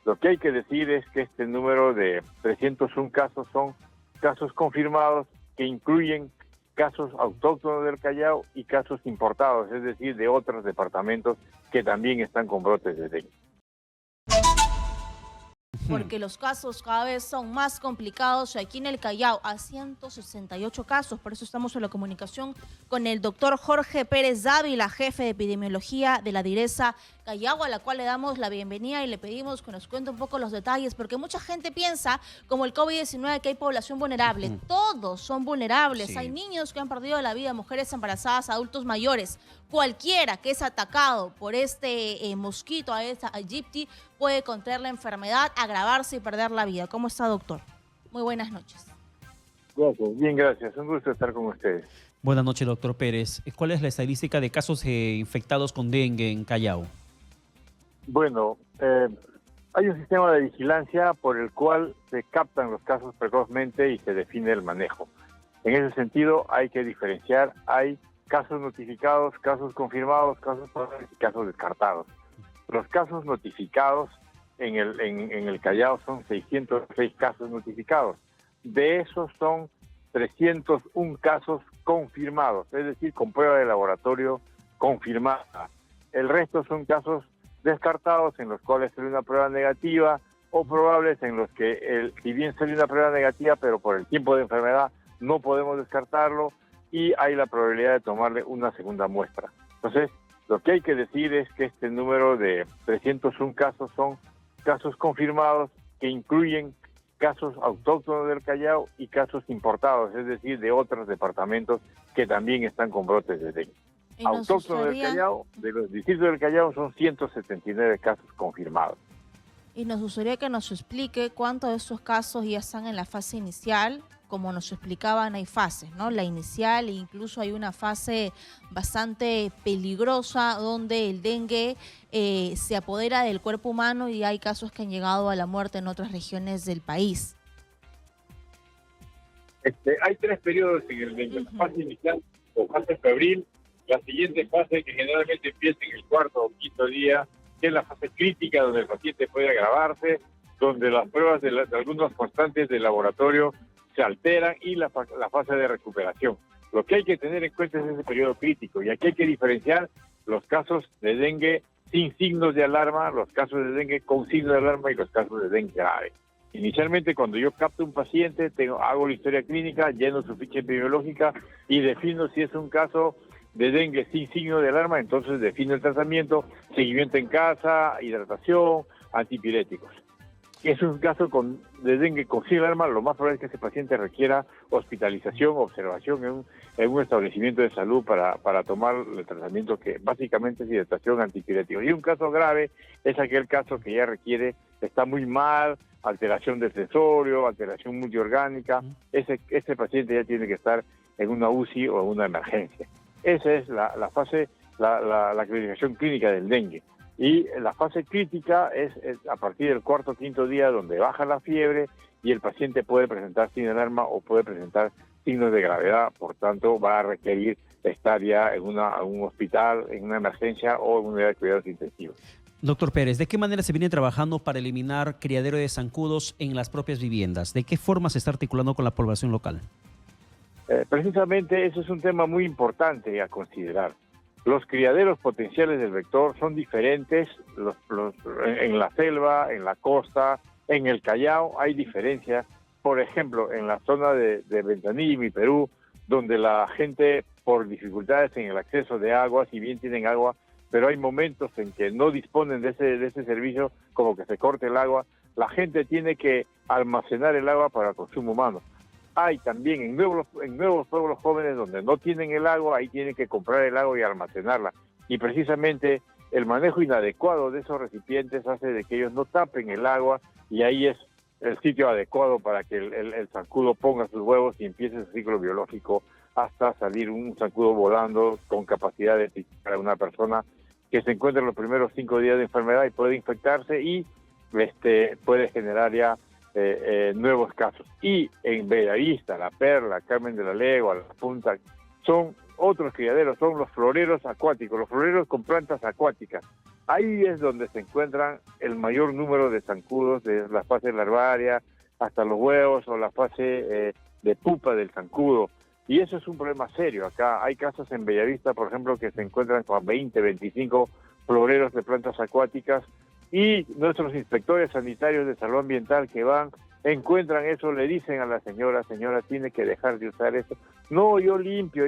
Lo que hay que decir es que este número de 301 casos son casos confirmados que incluyen casos autóctonos del Callao y casos importados, es decir, de otros departamentos que también están con brotes de dengue. Porque los casos cada vez son más complicados. Aquí en el Callao, a 168 casos. Por eso estamos en la comunicación con el doctor Jorge Pérez Dávila, jefe de epidemiología de la DIRESA Callao, a la cual le damos la bienvenida y le pedimos que nos cuente un poco los detalles, porque mucha gente piensa, como el COVID-19, que hay población vulnerable. Todos son vulnerables. Sí. Hay niños que han perdido la vida, mujeres embarazadas, adultos mayores. Cualquiera que es atacado por este mosquito, a esta Aegypti, puede contraer la enfermedad, agravarse y perder la vida. ¿Cómo está, doctor? Muy buenas noches. Bien, gracias. Un gusto estar con ustedes. Buenas noches, doctor Pérez. ¿Cuál es la estadística de casos infectados con dengue en Callao? Bueno, hay un sistema de vigilancia por el cual se captan los casos precozmente y se define el manejo. En ese sentido, hay que diferenciar, hay casos notificados, casos confirmados, casos probables y casos descartados. Los casos notificados en el Callao son 606 casos notificados. De esos son 301 casos confirmados, es decir, con prueba de laboratorio confirmada. El resto son casos descartados en los cuales sale una prueba negativa o probables en los que, si bien sale una prueba negativa, pero por el tiempo de enfermedad no podemos descartarlo y hay la probabilidad de tomarle una segunda muestra. Entonces, lo que hay que decir es que este número de 301 casos son casos confirmados que incluyen casos autóctonos del Callao y casos importados, es decir, de otros departamentos que también están con brotes de dengue. Autóctonos del Callao, de los distritos del Callao, son 179 casos confirmados. Y nos gustaría que nos explique cuántos de esos casos ya están en la fase inicial. Como nos explicaban, hay fases, ¿no? La inicial e incluso hay una fase bastante peligrosa donde el dengue se apodera del cuerpo humano y hay casos que han llegado a la muerte en otras regiones del país. Hay 3 periodos en el dengue, la fase inicial o fase febril, la siguiente fase que generalmente empieza en el 4º o 5º día, que es la fase crítica donde el paciente puede agravarse, donde las pruebas de algunos constantes del laboratorio se alteran y la fase de recuperación. Lo que hay que tener en cuenta es ese periodo crítico y aquí hay que diferenciar los casos de dengue sin signos de alarma, los casos de dengue con signos de alarma y los casos de dengue grave. Inicialmente, cuando yo capto un paciente, hago la historia clínica, lleno su ficha epidemiológica y defino si es un caso de dengue sin signo de alarma, entonces defino el tratamiento, seguimiento en casa, hidratación, antipiréticos. Si es un caso de dengue con signo de alarma, lo más probable es que ese paciente requiera hospitalización, observación en un establecimiento de salud para tomar el tratamiento que básicamente es hidratación, antipiréticos. Y un caso grave es aquel caso que ya requiere, está muy mal, alteración del sensorio, alteración multiorgánica. Ese paciente ya tiene que estar en una UCI o en una emergencia. Esa es la fase, la clasificación clínica del dengue. Y la fase crítica es a partir del 4º o 5º día donde baja la fiebre y el paciente puede presentar signos de alarma o puede presentar signos de gravedad, por tanto va a requerir estar ya en un hospital, en una emergencia o en una unidad de cuidados intensivos. Doctor Pérez, ¿de qué manera se viene trabajando para eliminar criadero de zancudos en las propias viviendas? ¿De qué forma se está articulando con la población local? Precisamente eso es un tema muy importante a considerar. Los criaderos potenciales del vector son diferentes en la selva, en la costa, en el Callao hay diferencias. Por ejemplo, en la zona de Ventanilla, mi Perú, donde la gente por dificultades en el acceso de agua, si bien tienen agua, pero hay momentos en que no disponen de ese servicio, como que se corte el agua, la gente tiene que almacenar el agua para consumo humano. Hay también en nuevos pueblos jóvenes donde no tienen el agua, ahí tienen que comprar el agua y almacenarla. Y precisamente el manejo inadecuado de esos recipientes hace de que ellos no tapen el agua y ahí es el sitio adecuado para que el zancudo ponga sus huevos y empiece su ciclo biológico hasta salir un zancudo volando con capacidad de picar a una persona que se encuentra en los primeros 5 días de enfermedad y puede infectarse y puede generar ya nuevos casos. Y en Bellavista, La Perla, Carmen de la Legua, La Punta, son otros criaderos, son los floreros acuáticos, los floreros con plantas acuáticas. ahí es donde se encuentran el mayor número de zancudos, de la fase larvaria hasta los huevos o la fase de pupa del zancudo. Y eso es un problema serio. Acá hay casos en Bellavista, por ejemplo, que se encuentran con 20, 25 floreros de plantas acuáticas, y nuestros inspectores sanitarios de salud ambiental que van, encuentran eso, le dicen a la señora, tiene que dejar de usar eso. No, yo limpio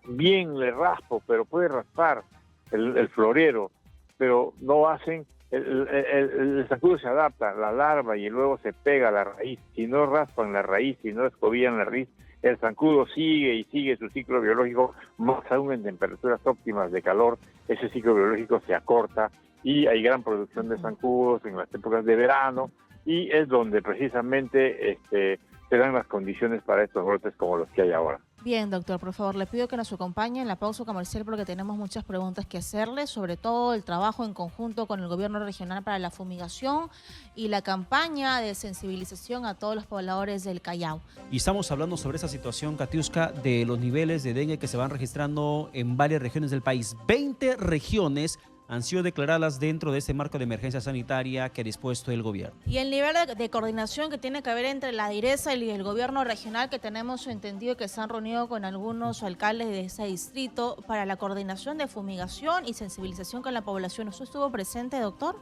bien le raspo, pero puede raspar el florero, pero no hacen, el zancudo se adapta, la larva, y luego se pega a la raíz. Si no raspan la raíz, si no escobillan la raíz, el zancudo sigue su ciclo biológico, más aún en temperaturas óptimas de calor, ese ciclo biológico se acorta y hay gran producción de zancudos en las épocas de verano, y es donde precisamente se dan las condiciones para estos brotes como los que hay ahora. Bien, doctor, por favor, le pido que nos acompañe en la pausa comercial porque tenemos muchas preguntas que hacerle, sobre todo el trabajo en conjunto con el gobierno regional para la fumigación y la campaña de sensibilización a todos los pobladores del Callao. Y estamos hablando sobre esa situación, Katiuska, de los niveles de dengue que se van registrando en varias regiones del país. 20 regiones han sido declaradas dentro de ese marco de emergencia sanitaria que ha dispuesto el gobierno. Y el nivel de coordinación que tiene que haber entre la DIRESA y el gobierno regional, que tenemos entendido que se han reunido con algunos alcaldes de ese distrito para la coordinación de fumigación y sensibilización con la población. ¿Usted estuvo presente, doctor,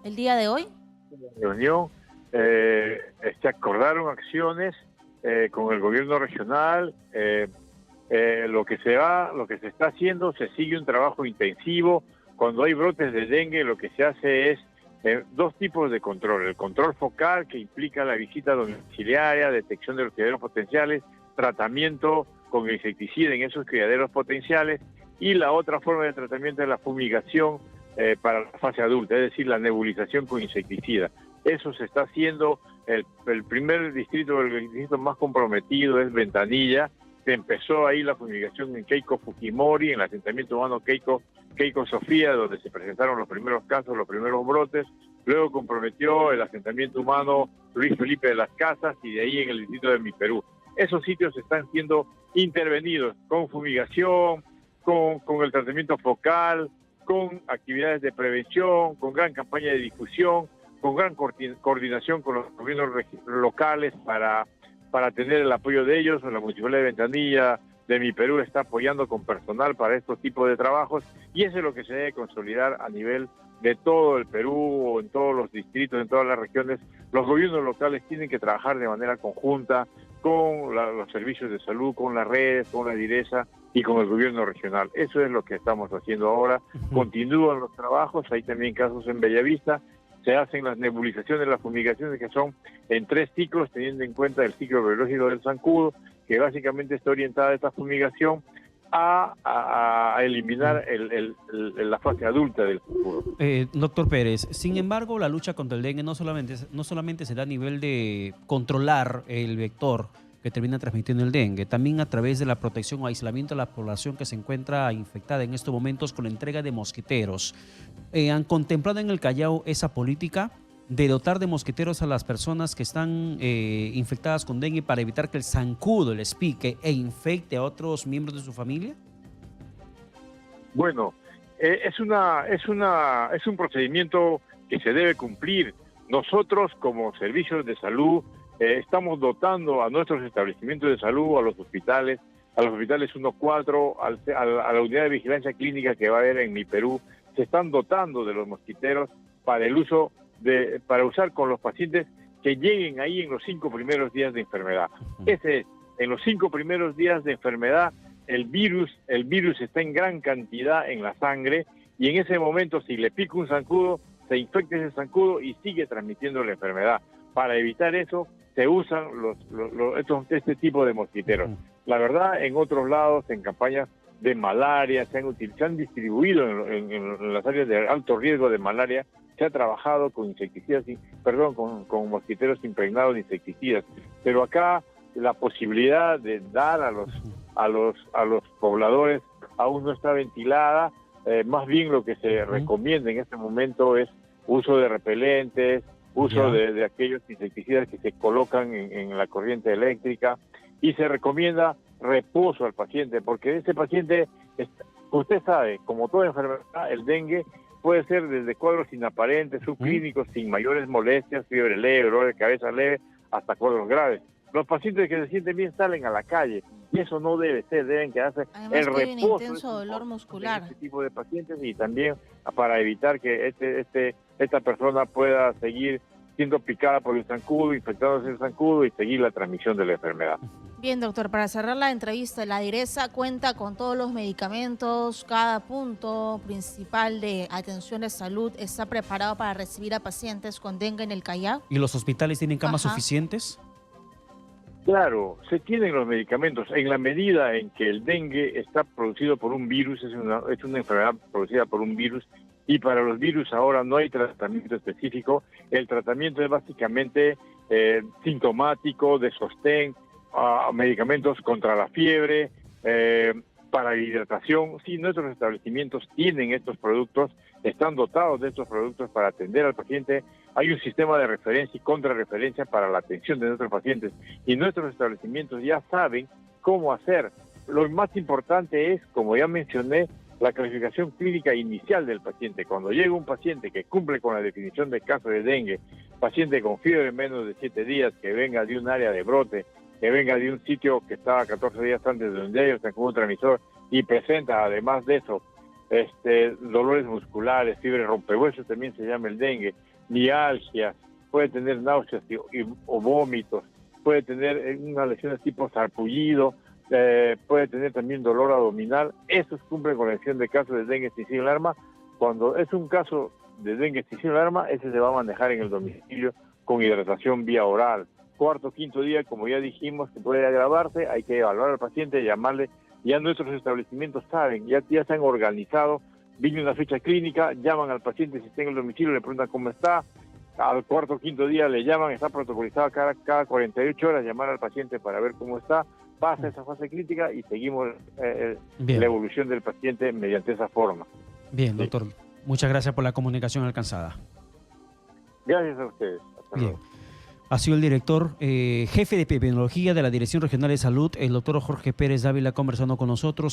el día de hoy? En la reunión se acordaron acciones con el gobierno regional. Lo que se está haciendo, se sigue un trabajo intensivo. Cuando hay brotes de dengue, lo que se hace es dos tipos de control. El control focal, que implica la visita domiciliaria, detección de los criaderos potenciales, tratamiento con insecticida en esos criaderos potenciales, y la otra forma de tratamiento es la fumigación para la fase adulta, es decir, la nebulización con insecticida. Eso se está haciendo. El primer distrito, el distrito más comprometido es Ventanilla. Se empezó ahí la fumigación en Keiko Fujimori, en el asentamiento humano Keiko Sofía, donde se presentaron los primeros casos, los primeros brotes. Luego comprometió el asentamiento humano Luis Felipe de las Casas, y de ahí en el distrito de Mi Perú. Esos sitios están siendo intervenidos con fumigación, con el tratamiento focal, con actividades de prevención, con gran campaña de difusión, con gran coordinación con los gobiernos locales para tener el apoyo de ellos. La Municipalidad de Ventanilla, de Mi Perú, está apoyando con personal para estos tipos de trabajos, y eso es lo que se debe consolidar a nivel de todo el Perú, en todos los distritos, en todas las regiones. Los gobiernos locales tienen que trabajar de manera conjunta con los servicios de salud, con las redes, con la DIRESA y con el gobierno regional. Eso es lo que estamos haciendo ahora. Continúan los trabajos, hay también casos en Bellavista. Se hacen las nebulizaciones, las fumigaciones, que son en 3 ciclos, teniendo en cuenta el ciclo biológico del zancudo, que básicamente está orientada esta fumigación a eliminar la fase adulta del zancudo. Doctor Pérez, sin embargo, la lucha contra el dengue no solamente se da a nivel de controlar el vector que termina transmitiendo el dengue, también a través de la protección o aislamiento de la población que se encuentra infectada en estos momentos con la entrega de mosquiteros. ¿Han contemplado en el Callao esa política de dotar de mosquiteros a las personas que están infectadas con dengue para evitar que el zancudo les pique e infecte a otros miembros de su familia? Bueno, es un procedimiento que se debe cumplir. Nosotros, como servicios de salud, estamos dotando a nuestros establecimientos de salud, a los hospitales 1-4, a la unidad de vigilancia clínica que va a haber en Mi Perú, se están dotando de los mosquiteros para usar con los pacientes que lleguen ahí en los 5 primeros días de enfermedad. En los 5 primeros días de enfermedad, el virus está en gran cantidad en la sangre, y en ese momento, si le pica un zancudo, se infecta ese zancudo y sigue transmitiendo la enfermedad. Para evitar eso, se usan este tipo de mosquiteros. La verdad, en otros lados, en campañas de malaria, se han distribuido en las áreas de alto riesgo de malaria, se ha trabajado con con mosquiteros impregnados de insecticidas. Pero acá la posibilidad de dar a los pobladores aún no está ventilada. Más bien lo que se recomienda en este momento es uso de repelentes, uso de aquellos insecticidas que se colocan en la corriente eléctrica, y se recomienda reposo al paciente, porque ese paciente Usted sabe, como toda enfermedad, el dengue puede ser desde cuadros inaparentes, subclínicos, sin mayores molestias, fiebre leve, dolor de cabeza leve, hasta cuadros graves. Los pacientes que se sienten bien salen a la calle, y eso no debe ser, deben quedarse Además, en tienen reposo. intenso dolor muscular. Este tipo de pacientes, y también para evitar que esta persona pueda seguir siendo picada por el zancudo, infectándose el zancudo y seguir la transmisión de la enfermedad. Bien, doctor, para cerrar la entrevista, la DIRESA cuenta con todos los medicamentos, cada punto principal de atención de salud está preparado para recibir a pacientes con dengue en el Callao. ¿Y los hospitales tienen camas Ajá. suficientes? Claro, se tienen los medicamentos. En la medida en que el dengue está producido por un virus, es una enfermedad producida por un virus, y para los virus ahora no hay tratamiento específico. El tratamiento es básicamente sintomático, de sostén, medicamentos contra la fiebre, para hidratación. Sí, nuestros establecimientos tienen estos productos, están dotados de estos productos para atender al paciente. Hay un sistema de referencia y contrarreferencia para la atención de nuestros pacientes, y nuestros establecimientos ya saben cómo hacer. Lo más importante es, como ya mencioné, la calificación clínica inicial del paciente. Cuando llega un paciente que cumple con la definición de caso de dengue, paciente con fiebre en menos de 7 días, que venga de un área de brote, que venga de un sitio que estaba 14 días antes de donde hay el zancudo transmisor, y presenta, además de eso, dolores musculares, fiebre rompehuesos, también se llama el dengue, mialgias, puede tener náuseas o vómitos, puede tener unas lesiones tipo sarpullido, puede tener también dolor abdominal. Esos cumplen con la definición de caso de dengue extinción alarma. Cuando es un caso de dengue extinción alarma, ese se va a manejar en el domicilio con hidratación vía oral. Cuarto, quinto día, como ya dijimos, que puede agravarse, hay que evaluar al paciente, llamarle. Ya nuestros establecimientos saben, ya se han organizado, viene una fecha clínica, llaman al paciente si está en el domicilio, le preguntan cómo está. Al cuarto, quinto día le llaman, está protocolizado cada 48 horas, llamar al paciente para ver cómo está, pasa esa fase crítica y seguimos la evolución del paciente mediante esa forma. Bien, doctor. Sí. Muchas gracias por la comunicación alcanzada. Gracias a ustedes. Hasta Bien. luego. Ha sido el director jefe de epidemiología de la Dirección Regional de Salud, el doctor Jorge Pérez Dávila, conversando con nosotros.